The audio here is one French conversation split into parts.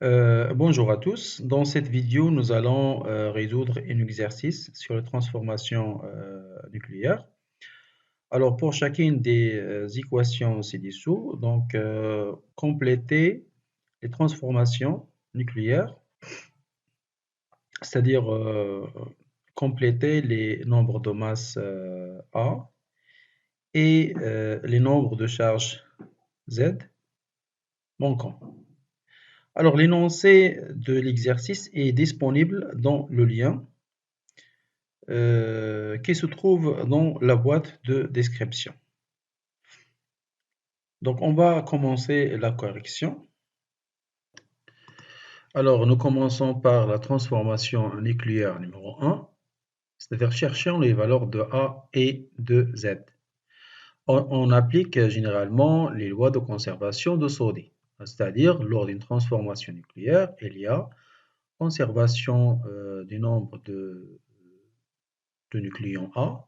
Bonjour à tous. Dans cette vidéo, nous allons résoudre un exercice sur les transformations nucléaires. Alors, pour chacune des équations ci-dessous, compléter les transformations nucléaires, c'est-à-dire compléter les nombres de masse A et les nombres de charge Z manquants. Alors, l'énoncé de l'exercice est disponible dans le lien qui se trouve dans la boîte de description. Donc, on va commencer la correction. Alors, nous commençons par la transformation nucléaire numéro 1, c'est-à-dire cherchons les valeurs de A et de Z. On applique généralement les lois de conservation de Soddy, c'est-à-dire lors d'une transformation nucléaire, il y a conservation du nombre de nucléons A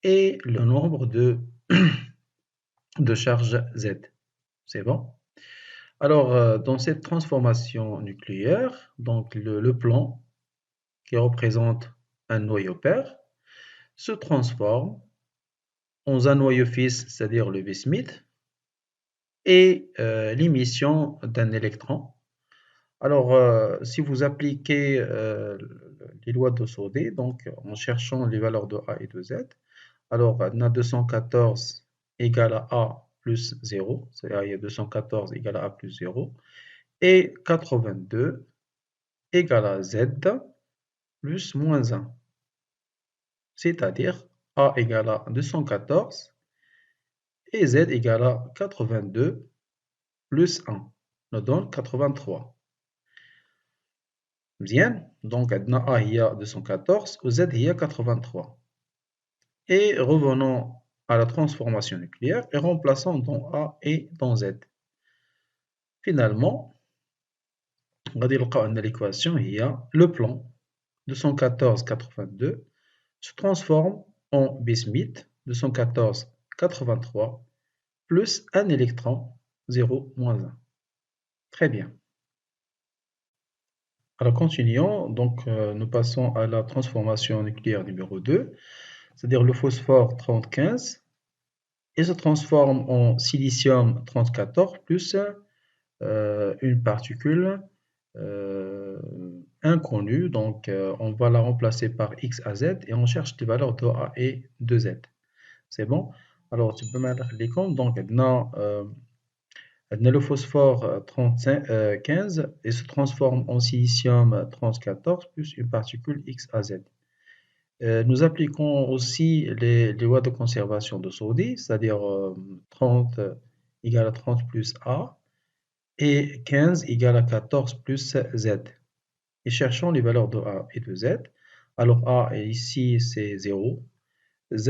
et le nombre de charges Z. C'est bon? Alors, dans cette transformation nucléaire, donc le plan qui représente un noyau père se transforme en un noyau fils, c'est-à-dire le bismuth, et l'émission d'un électron. Alors, si vous appliquez les lois de Soddy, donc en cherchant les valeurs de A et de Z, alors on a 214 égale à A plus 0, c'est-à-dire il y a 214 égale à A plus 0, et 82 égale à Z plus moins 1, c'est-à-dire A égale à 214 et Z égale à 82 plus 1, nous donne 83. Bien, donc A il y a 214 ou Z il y a 83. Et revenons à la transformation nucléaire et remplaçons dans A et dans Z. Finalement, غادي نلقاو أن l'équation هي le plan 214-82 se transforme en bismuth 214-83 plus un électron 0-1. Très bien. Alors continuons, donc nous passons à la transformation nucléaire numéro 2, c'est-à-dire le phosphore 3015 et se transforme en silicium 3014 plus une particule inconnue, donc on va la remplacer par x à z et on cherche des valeurs de a et de z. C'est bon? Alors tu peux mettre les comptes, donc le phosphore 15 et se transforme en silicium 3014 plus une particule x à z. Nous appliquons aussi les lois de conservation de Soddy, c'est-à-dire 30 égale à 30 plus A et 15 égale à 14 plus Z. Et cherchons les valeurs de A et de Z. Alors A ici c'est 0, Z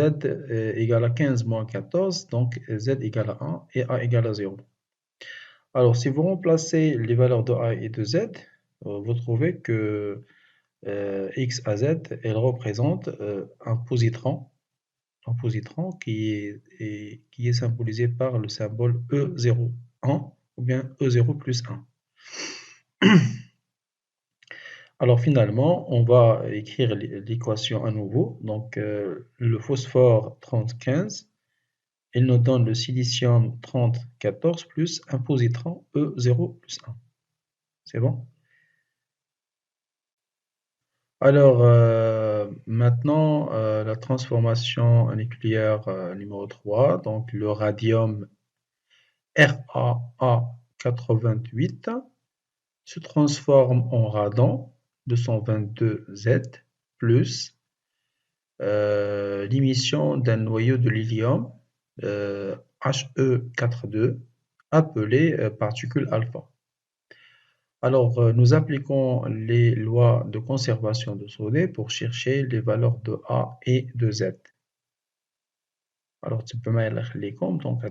égale à 15 moins 14, donc Z égale à 1 et A égale à 0. Alors si vous remplacez les valeurs de A et de Z, vous trouvez que X à Z, elle représente un positron qui est symbolisé par le symbole E01 ou bien E0 plus 1. Alors finalement, on va écrire l'équation à nouveau. Donc le phosphore 3015, il nous donne le silicium 3014 plus un positron E0 plus 1. C'est bon? Alors, maintenant, la transformation nucléaire numéro 3, donc le radium RAA88 se transforme en radon 222Z plus l'émission d'un noyau de l'hélium He42 appelé particule alpha. Alors, nous appliquons les lois de conservation de Soddy pour chercher les valeurs de A et de Z. Alors, tu peux mettre les comptes. Donc, A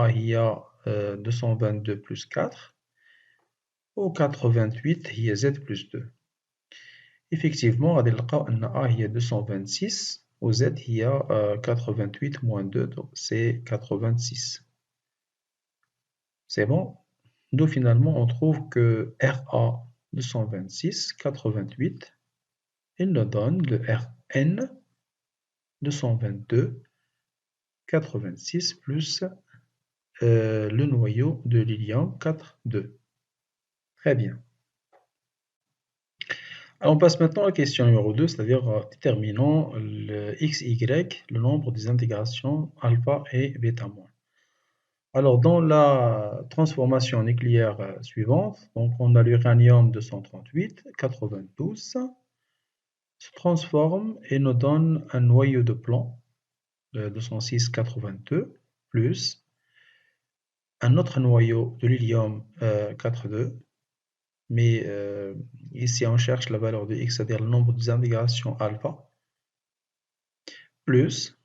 il y a 222 plus 4 ou 88 il y a Z plus 2. Effectivement, غادي نلقاو أن A هي 226 و Z هي 88 moins 2, donc c'est 86. C'est bon? d'où finalement on trouve que Ra 226, 88, il nous donne le Rn 222, 86 plus le noyau de l'hélium 4, 2. Très bien. Alors, on passe maintenant à la question numéro 2, c'est-à-dire déterminant le x, y, le nombre des intégrations alpha et bêta moins. Alors, dans la transformation nucléaire suivante, donc on a l'uranium 238, 92, se transforme et nous donne un noyau de plomb 206, 82, plus un autre noyau de l'hélium 4,2, mais ici on cherche la valeur de x, c'est-à-dire le nombre des intégrations alpha, plus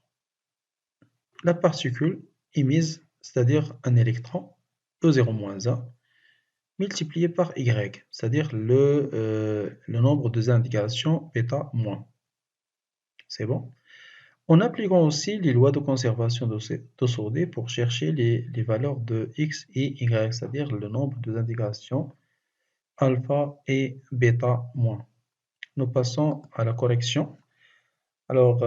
la particule émise, c'est-à-dire un électron, E0-1, multiplié par y, c'est-à-dire le nombre des intégrations bêta moins. C'est bon? En appliquant aussi les lois de conservation d'Osaudet pour chercher les valeurs de x et y, c'est-à-dire le nombre des intégrations alpha et bêta moins. Nous passons à la correction. Alors,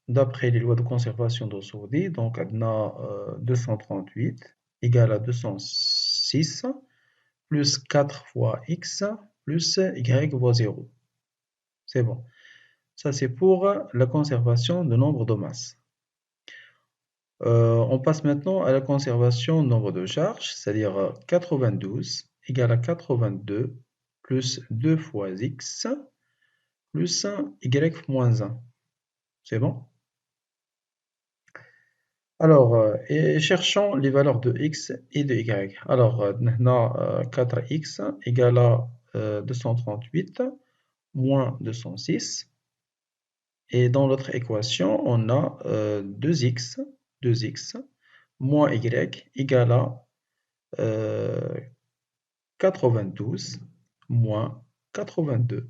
d'après les lois de conservation d'Osaudet, donc on a 238 égale à 206 plus 4 fois x plus y fois 0. C'est bon. Ça, c'est pour la conservation de nombre de masses. On passe maintenant à la conservation de nombre de charges, c'est-à-dire 92 égale à 82 plus 2 fois x plus y moins 1. C'est bon? Alors, et cherchons les valeurs de x et de y. Alors, on a 4x égale à 238 moins 206. Et dans l'autre équation, on a 2x moins y égale à 92 moins 82.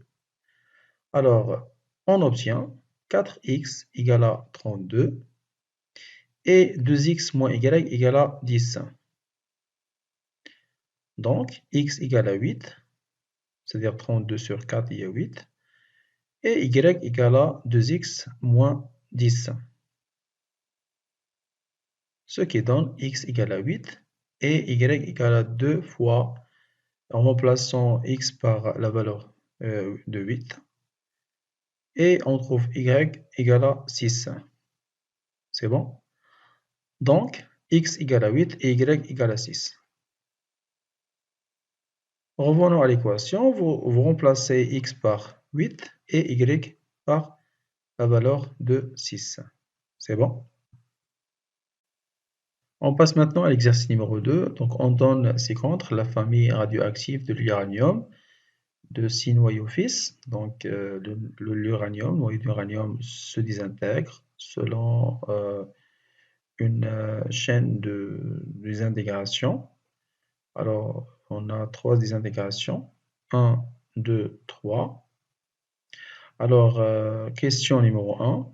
Alors, on obtient 4x égale à 32 et 2x moins y égale à 10. Donc, x égale à 8, c'est-à-dire 32 sur 4, il y a 8, et y égale à 2x moins 10, ce qui donne x égale à 8 et y égale à 2 fois, en remplaçant x par la valeur de 8, et on trouve y égale à 6. C'est bon? Donc, x égale à 8 et y égale à 6. Revenons à l'équation, vous remplacez x par 8 et y par la valeur de 6. C'est bon? On passe maintenant à l'exercice numéro 2. Donc, on donne ci-contre la famille radioactive de l'uranium de 6 noyaux fixes. Donc, l'uranium, noyau d'uranium se désintègre selon une chaîne de désintégration. Alors, on a 3 désintégrations. 1, 2, 3. Alors, question numéro 1.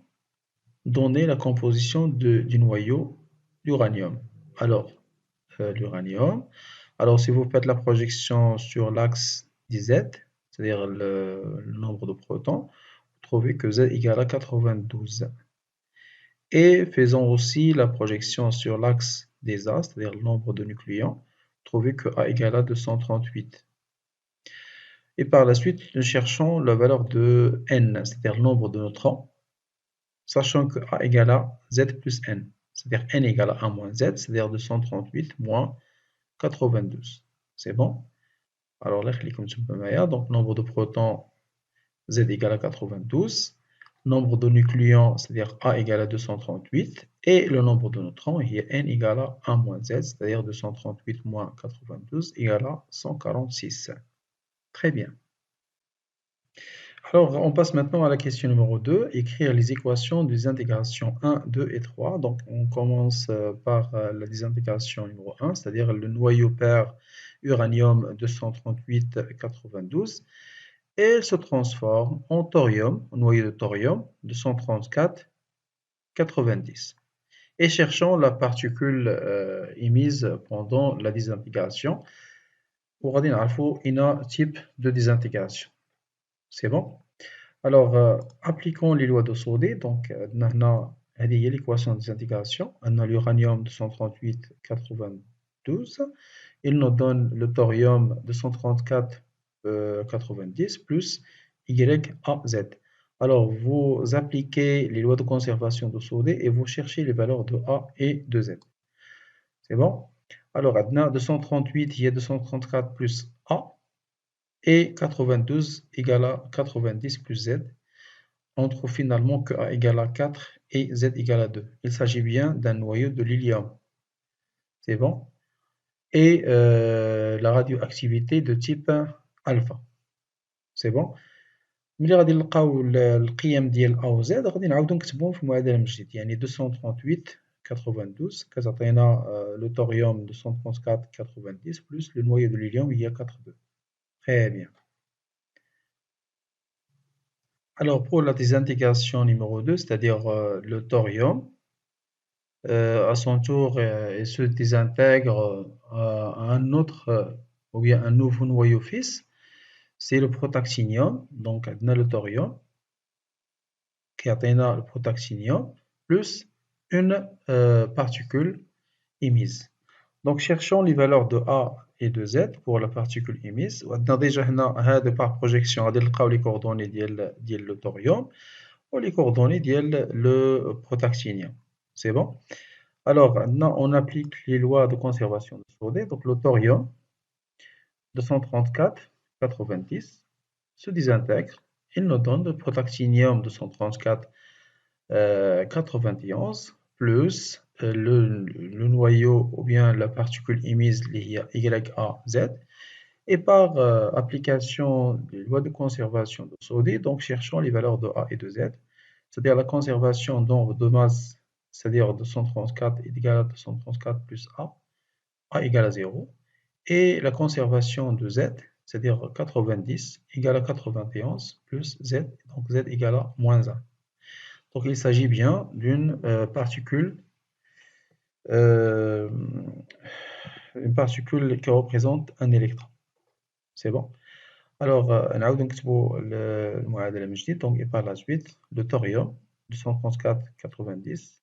Donner la composition du noyau d'uranium. Alors, l'uranium. Alors, si vous faites la projection sur l'axe des Z, c'est-à-dire le nombre de protons, vous trouvez que Z égale à 92. Et faisons aussi la projection sur l'axe des A, c'est-à-dire le nombre de nucléons, vous trouvez que A égale à 238. Et par la suite, nous cherchons la valeur de N, c'est-à-dire le nombre de neutrons, sachant que A égale à Z plus N, c'est-à-dire N égale à 1 moins Z, c'est-à-dire 238 moins 92. C'est bon? Alors là, donc nombre de protons, Z égale à 92. Nombre de nucléons, c'est-à-dire A égale à 238. Et le nombre de neutrons, il y a N égale à 1 moins Z, c'est-à-dire 238 moins 92 égale à 146. Très bien. Alors, on passe maintenant à la question numéro 2, écrire les équations des intégrations 1, 2 et 3. Donc, on commence par la désintégration numéro 1, c'est-à-dire le noyau pair uranium 238-92, et elle se transforme en thorium, noyau de thorium 234-90. et cherchons la particule émise pendant la désintégration. وغادي نعرفوا un type de désintégration. C'est bon? Alors, appliquons les lois de Saudet. Donc, هنا هذه هي l'équation de désintégration. On a l'uranium 238,92. Il nous donne le thorium 234,90 plus YAZ. Alors, vous appliquez les lois de conservation de Saudet et vous cherchez les valeurs de A et de Z. C'est bon? Alors, maintenant, 238, il y a 234 plus A et 92 égale à 90 plus Z. On trouve finalement que A égale à 4 et Z égale à 2. Il s'agit bien d'un noyau de l'hélium. C'est bon? Et la radioactivité de type alpha. C'est bon? ملي غادي نلقاو القيم ديال A و Z غادي نعاودو نكتبوهم في المعادلة من جديد. يعني 238 92 كتعطينا le thorium 234 90 plus le noyau de l'hélium il y a 4,2. Très bien. Alors pour la désintégration numéro 2, c'est-à-dire le thorium, à son tour, il se désintègre à un autre ou bien un nouveau noyau fils, c'est le protactinium. Donc on a le thorium qui atteint le protactinium plus une particule émise. Donc cherchons les valeurs de A et de Z pour la particule émise. On a déjà par projection غادي نلقاو les coordonnées ديال le thorium ou les coordonnées ديال le protactinium. C'est bon? Alors, maintenant, on applique les lois de conservation de Saudet. Donc, le thorium 234,90 se désintègre. Il nous donne le protactinium 234,91 plus le noyau ou bien la particule émise liée à YAZ. Et par application des lois de conservation de Saudet, donc cherchons les valeurs de A et de Z, c'est-à-dire la conservation nombre de masse, c'est-à-dire 234 est égal à 234 plus A égale à 0, et la conservation de Z, c'est-à-dire 90 égale à 91 plus Z, donc Z égale à moins 1. Donc il s'agit bien d'une particule qui représente un électron. C'est bon? Alors, نعاود نكتبوا المعادلة من جديد. Donc, et par la suite, le thorium 234,90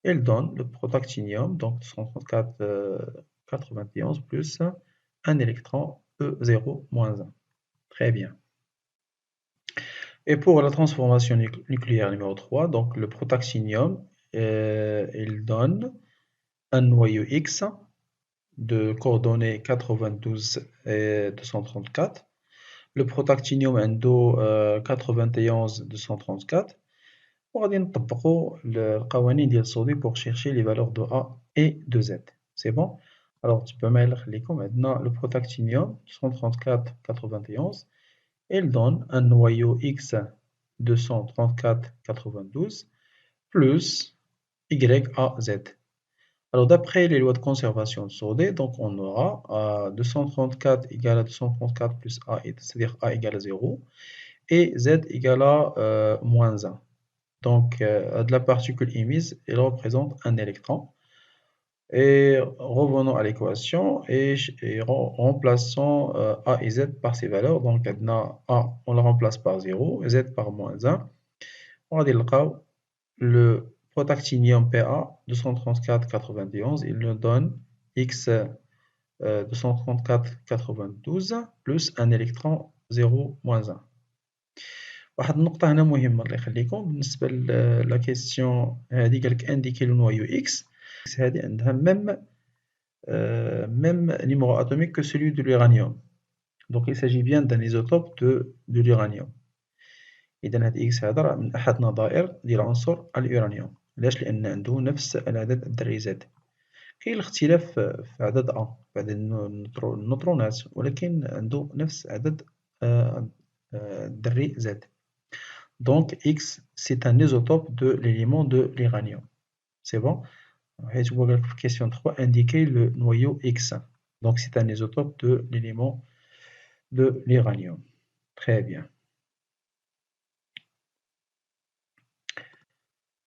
il donne le protactinium, donc 234,91 plus un électron E0 moins 1. Très bien. Et pour la transformation nucléaire numéro 3, donc le protactinium, il donne un noyau X de coordonnées 92 et 234. Le protactinium عنده 91 234. وغادي نطبقوا القوانين ديال Saudet pour chercher les valeurs de A et de Z. C'est bon? Alors tu peux mettre عندنا le protactinium 134 91 il donne un noyau X 234 92 plus YAZ. Alors d'après les lois de conservation de Saudet, donc on aura 234 égale à 234 plus A, c'est-à-dire A égale à 0, et Z égale à moins 1. Donc de la particule émise, elle représente un électron. Et revenons à l'équation et remplaçons A et Z par ces valeurs. Donc maintenant A, on le remplace par 0, Z par moins 1. On va dire le protactinium Pa 234,91, il nous donne X 234,92 plus un électron 0 moins 1. واحد النقطة هنا مهمة الله يخليكم بالنسبة لا كيسيون هذه قالك انديكي لو نويو اكس هذه عندها même numéro atomique que celui de l'uranium. Donc il s'agit bien d'un isotope de l'uranium. إذا هاد X هذا راه من أحد نظائر ديال عنصر اليورانيوم. علاش؟ لأن عنده نفس العدد الذري Z. كاين الاختلاف في عدد A في عدد النيوترونات ولكن عنده نفس عدد الذري Z. Donc X c'est un isotope de l'élément de l'uranium. C'est bon? Question 3, indiquer le noyau X. Donc c'est un isotope de l'élément de l'uranium. Très bien.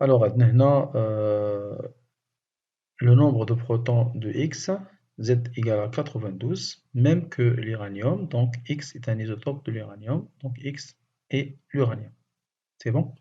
Alors, maintenant, le nombre de protons de X, Z égale à 92, même que l'uranium. Donc, X est un isotope de l'uranium. Donc, X est l'uranium. C'est bon?